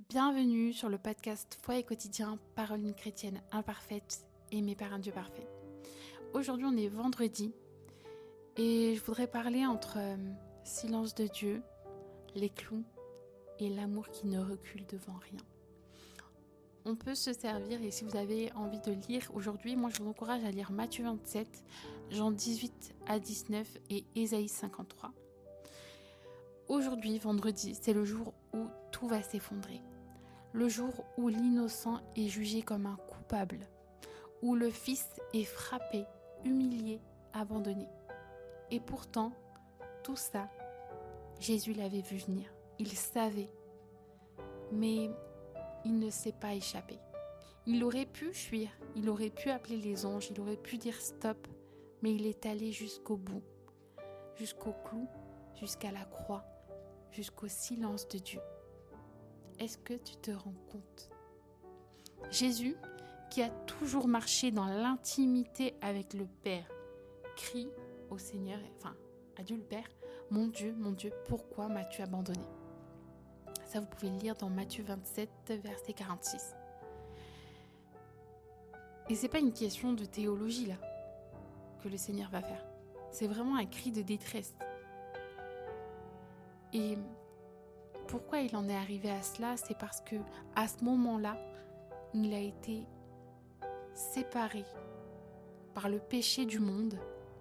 Bienvenue sur le podcast Foi et quotidien, parole d'une chrétienne imparfaite aimée par un Dieu parfait. Aujourd'hui on est vendredi et je voudrais parler entre silence de Dieu, les clous et l'amour qui ne recule devant rien. On peut se servir, et si vous avez envie de lire aujourd'hui, moi je vous encourage à lire Matthieu 27, Jean 18 à 19 et Ésaïe 53. Aujourd'hui, vendredi, c'est le jour où tout va s'effondrer. Le jour où l'innocent est jugé comme un coupable, où le Fils est frappé, humilié, abandonné. Et pourtant, tout ça, Jésus l'avait vu venir. Il savait, mais il ne s'est pas échappé. Il aurait pu fuir, il aurait pu appeler les anges, il aurait pu dire stop, mais il est allé jusqu'au bout, jusqu'au clou, jusqu'à la croix, jusqu'au silence de Dieu. Est-ce que tu te rends compte ? Jésus, qui a toujours marché dans l'intimité avec le Père, crie au Seigneur, à Dieu le Père, mon Dieu, pourquoi m'as-tu abandonné ? Ça, vous pouvez le lire dans Matthieu 27, verset 46. Et c'est pas une question de théologie, là, que le Seigneur va faire. C'est vraiment un cri de détresse. Et pourquoi il en est arrivé à cela ? C'est parce que à ce moment-là, il a été séparé par le péché du monde,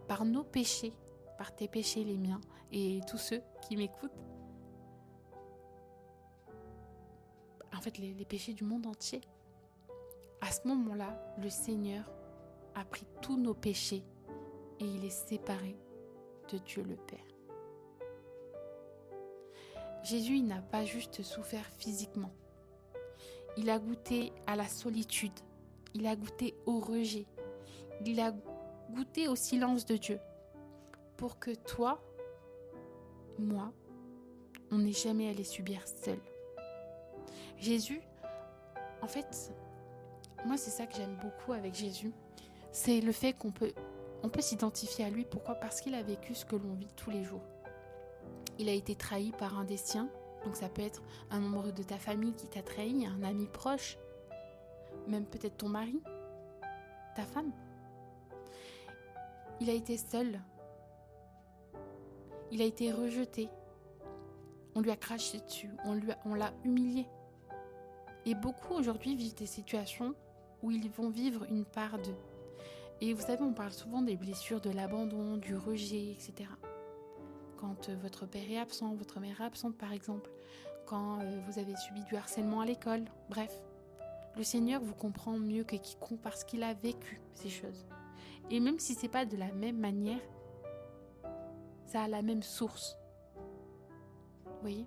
par nos péchés, par tes péchés, les miens, et tous ceux qui m'écoutent. En fait, les péchés du monde entier. À ce moment-là, le Seigneur a pris tous nos péchés et il est séparé de Dieu le Père. Jésus, il n'a pas juste souffert physiquement. Il a goûté à la solitude, il a goûté au rejet, il a goûté au silence de Dieu pour que toi, moi, on n'ait jamais à les subir seul. Jésus, en fait, moi c'est ça que j'aime beaucoup avec Jésus, c'est le fait qu'on peut s'identifier à lui. Pourquoi ? Parce qu'il a vécu ce que l'on vit tous les jours. Il a été trahi par un des siens, donc ça peut être un membre de ta famille qui t'a trahi, un ami proche, même peut-être ton mari, ta femme. Il a été seul, il a été rejeté, on lui a craché dessus, on l'a humilié. Et beaucoup aujourd'hui vivent des situations où ils vont vivre une part d'eux. Et vous savez, on parle souvent des blessures de l'abandon, du rejet, etc. Quand votre père est absent, votre mère est absente par exemple, quand vous avez subi du harcèlement à l'école, bref. Le Seigneur vous comprend mieux que quiconque parce qu'il a vécu ces choses. Et même si c'est pas de la même manière, ça a la même source. Vous voyez ?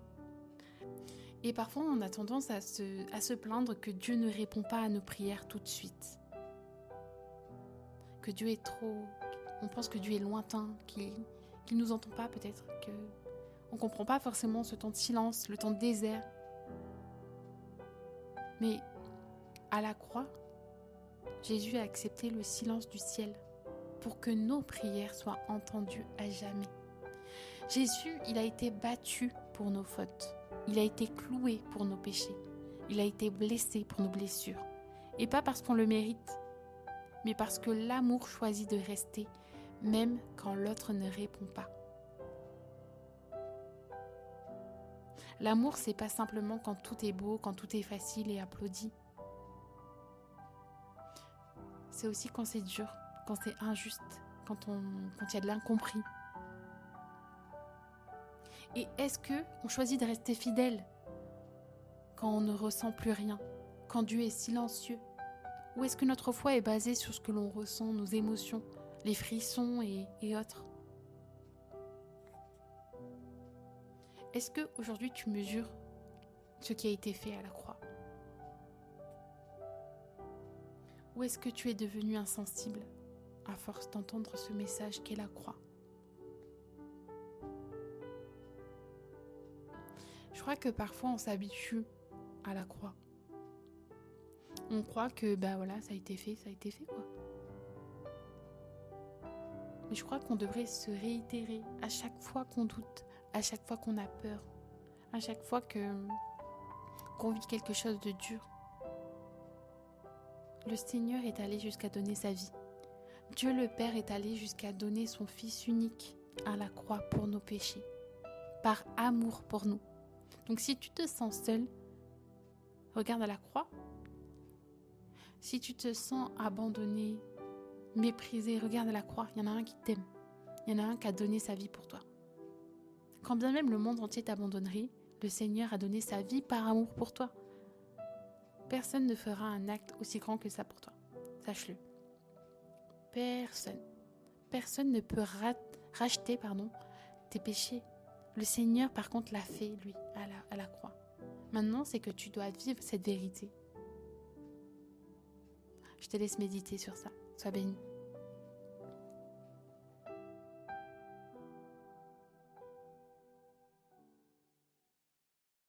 Et parfois on a tendance à se plaindre que Dieu ne répond pas à nos prières tout de suite. Que Dieu est on pense que Dieu est lointain, qu'il nous entend pas peut-être, qu'on comprend pas forcément ce temps de silence, le temps de désert. Mais à la croix, Jésus a accepté le silence du ciel pour que nos prières soient entendues à jamais. Jésus, il a été battu pour nos fautes. Il a été cloué pour nos péchés. Il a été blessé pour nos blessures. Et pas parce qu'on le mérite, mais parce que l'amour choisit de rester, même quand l'autre ne répond pas. L'amour, c'est pas simplement quand tout est beau, quand tout est facile et applaudi. C'est aussi quand c'est dur, quand c'est injuste, quand il y a de l'incompris. Et est-ce qu'on choisit de rester fidèle quand on ne ressent plus rien, quand Dieu est silencieux ? Ou est-ce que notre foi est basée sur ce que l'on ressent, nos émotions, les frissons et autres ? Est-ce qu'aujourd'hui tu mesures ce qui a été fait à la croix ? Ou est-ce que tu es devenu insensible à force d'entendre ce message qu'est la croix ? Je crois que parfois on s'habitue à la croix. On croit que ça a été fait quoi. Mais je crois qu'on devrait se réitérer à chaque fois qu'on doute, à chaque fois qu'on a peur, à chaque fois qu'on vit quelque chose de dur, le Seigneur est allé jusqu'à donner sa vie. Dieu le Père est allé jusqu'à donner son Fils unique à la croix pour nos péchés, par amour pour nous. Donc si tu te sens seul, regarde à la croix. Si tu te sens abandonné, méprisé, regarde à la croix. Il y en a un qui t'aime. Il y en a un qui a donné sa vie pour toi. Quand bien même le monde entier t'abandonnerait, le Seigneur a donné sa vie par amour pour toi. Personne ne fera un acte aussi grand que ça pour toi. Sache-le. Personne. Personne ne peut racheter tes péchés. Le Seigneur, par contre, l'a fait, lui, à la croix. Maintenant, c'est que tu dois vivre cette vérité. Je te laisse méditer sur ça. Sois béni.